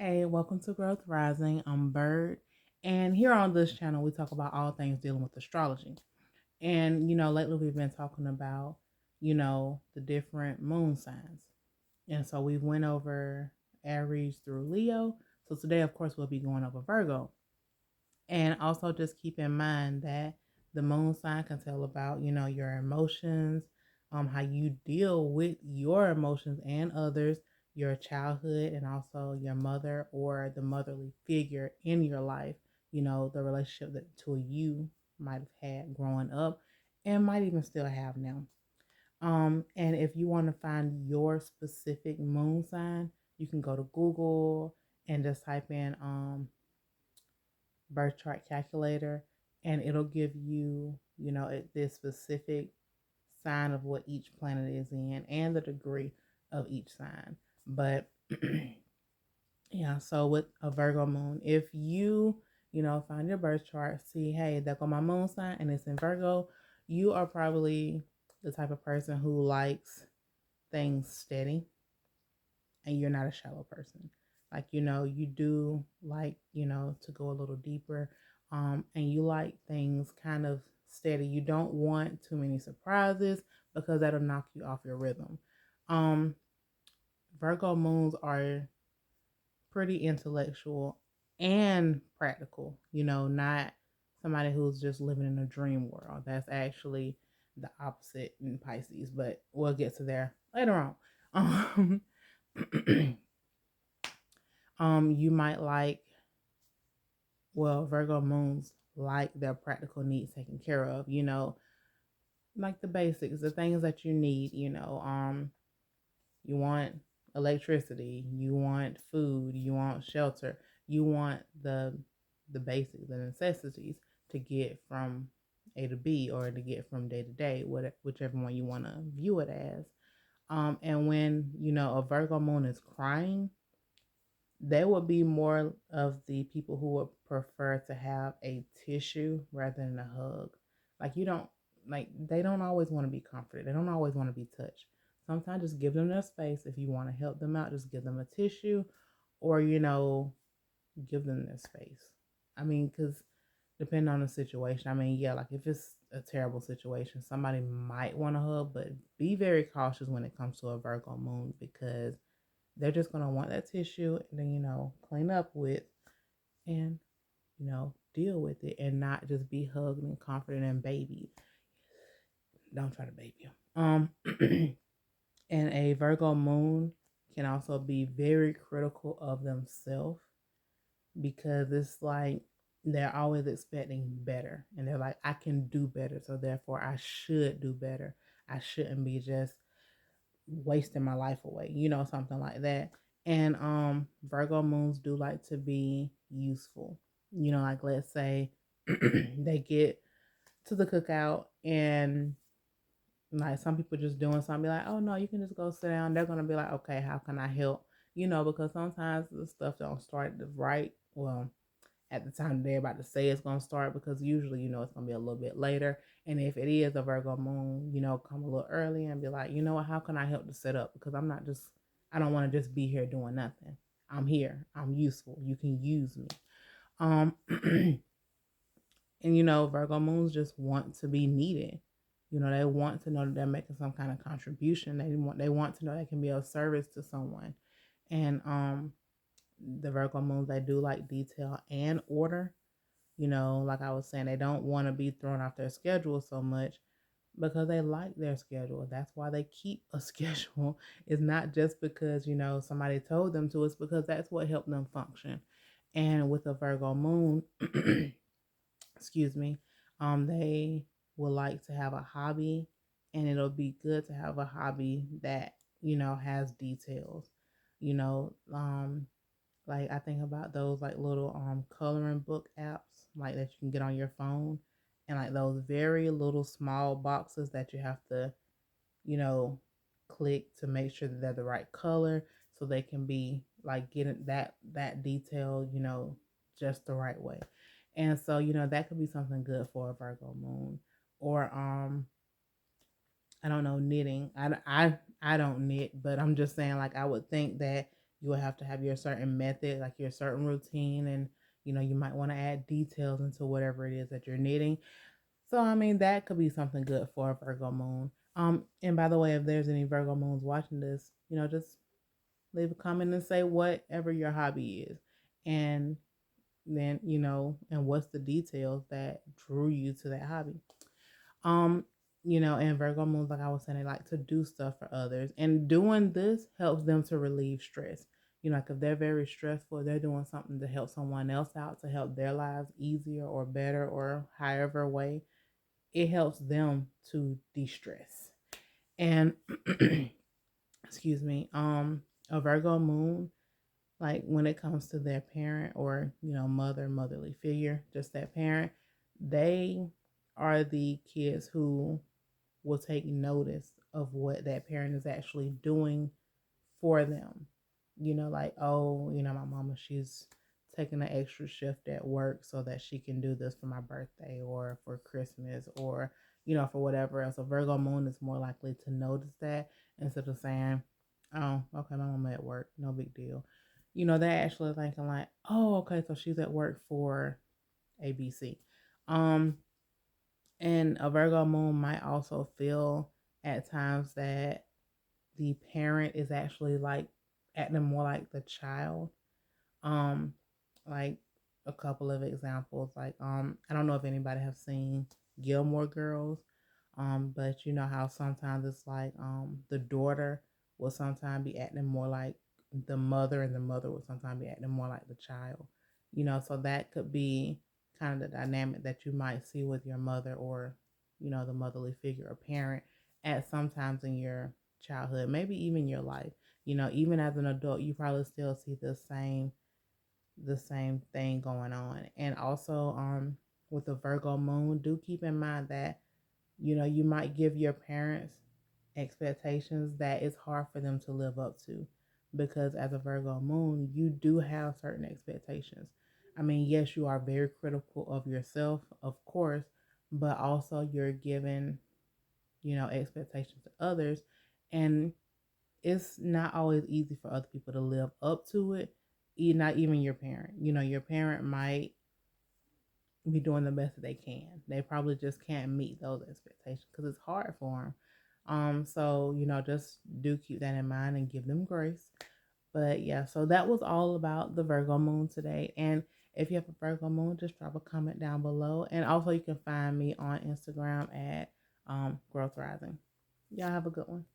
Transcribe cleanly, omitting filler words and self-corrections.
Hey, welcome to Growth Rising. I'm Bird, and here on this channel, we talk about all things dealing with astrology. And lately we've been talking about, the different moon signs. And so we went over Aries through Leo. So today, of course, we'll be going over Virgo. And also just keep in mind that the moon sign can tell about, your emotions, how you deal with your emotions and others, your childhood, and also your mother or the motherly figure in your life, the relationship that two of you might have had growing up and might even still have now. And if you want to find your specific moon sign, you can go to Google and just type in birth chart calculator, and it'll give you, this specific sign of what each planet is in and the degree of each sign. But yeah, so with a Virgo moon, if you, find your birth chart, see, hey, there go my moon sign and it's in Virgo, you are probably the type of person who likes things steady and you're not a shallow person. Like, you do like, to go a little deeper. And you like things kind of steady. You don't want too many surprises because that'll knock you off your rhythm. Um, Virgo moons are pretty intellectual and practical, not somebody who's just living in a dream world. That's actually the opposite in Pisces, but we'll get to there later on. You might like, well, Virgo moons like their practical needs taken care of, like the basics, the things that you need, you want electricity, you want food, you want shelter, you want the basics, the necessities to get from A to B or to get from day to day, whichever one you want to view it as. And when, a Virgo moon is crying, they would be more of the people who would prefer to have a tissue rather than a hug. Like you don't like they don't always want to be comforted. They don't always want to be touched. Sometimes just give them their space. If you want to help them out, just give them a tissue or give them their space. I mean, because depending on the situation, I mean, yeah, like if it's a terrible situation, somebody might want to hug, but be very cautious when it comes to a Virgo moon because they're just going to want that tissue and then, clean up with and, deal with it and not just be hugged and comforted and babied. Don't try to baby them. And a Virgo moon can also be very critical of themselves because it's like they're always expecting better and they're like, I can do better. So therefore, I should do better. I shouldn't be just wasting my life away, something like that. And Virgo moons do like to be useful. Like let's say they get to the cookout and like some people just doing something be like, oh no, you can just go sit down. They're gonna be like, okay, how can I help? Because sometimes the stuff don't start right. Well, at the time they're about to say it's going to start because usually, it's going to be a little bit later. And if it is a Virgo moon, come a little early and be like, how can I help to set up? Because I don't want to just be here doing nothing. I'm here. I'm useful. You can use me. And Virgo moons just want to be needed. They want to know that they're making some kind of contribution. They want to know they can be of service to someone. And the Virgo moons, they do like detail and order. Like I was saying, they don't want to be thrown off their schedule so much because they like their schedule. That's why they keep a schedule. It's not just because, somebody told them to, it's because that's what helped them function. And with a Virgo moon, excuse me, they would like to have a hobby, and it'll be good to have a hobby that, has details. You know, um, like I think about those like little coloring book apps like that you can get on your phone and like those very little small boxes that you have to, you know, click to make sure that they're the right color so they can be like getting that detail, just the right way. And so, that could be something good for a Virgo moon. Or I don't know, knitting. I don't knit, but I'm just saying like I would think that You will have to have your certain method, like your certain routine, and you might want to add details into whatever it is that you're knitting. So I mean that could be something good for a Virgo moon. And by the way, if there's any Virgo moons watching this, just leave a comment and say whatever your hobby is. And then, and what's the details that drew you to that hobby. Um, and Virgo moons, like I was saying, they like to do stuff for others. And doing this helps them to relieve stress. Like if they're very stressful, they're doing something to help someone else out, to help their lives easier or better or however way, it helps them to de-stress. And excuse me, a Virgo moon, like when it comes to their parent or motherly figure, just that parent, they are the kids who will take notice of what that parent is actually doing for them. Like, oh, my mama, she's taking an extra shift at work so that she can do this for my birthday or for Christmas or, for whatever else. A Virgo moon is more likely to notice that instead of saying, oh, okay, my mama at work, no big deal. They're actually thinking like, oh, okay, so she's at work for ABC. Um, and a Virgo moon might also feel at times that the parent is actually like acting more like the child. Um, like a couple of examples, like I don't know if anybody have seen Gilmore Girls, but you know how sometimes it's like the daughter will sometimes be acting more like the mother, and the mother will sometimes be acting more like the child. So that could be kind of the dynamic that you might see with your mother or the motherly figure or parent at sometimes in your childhood, maybe even your life. Even as an adult, you probably still see the same thing going on. And also with the Virgo moon, do keep in mind that you might give your parents expectations that it's hard for them to live up to, because as a Virgo moon, you do have certain expectations. I mean, yes, you are very critical of yourself, of course, but also you're giving expectations to others, and it's not always easy for other people to live up to it. Not even your parent. Your parent might be doing the best that they can. They probably just can't meet those expectations because it's hard for them. So just do keep that in mind and give them grace. But yeah, so that was all about the Virgo moon today. And if you have a Virgo moon, just drop a comment down below. And also, you can find me on Instagram at Growth Rising. Y'all have a good one.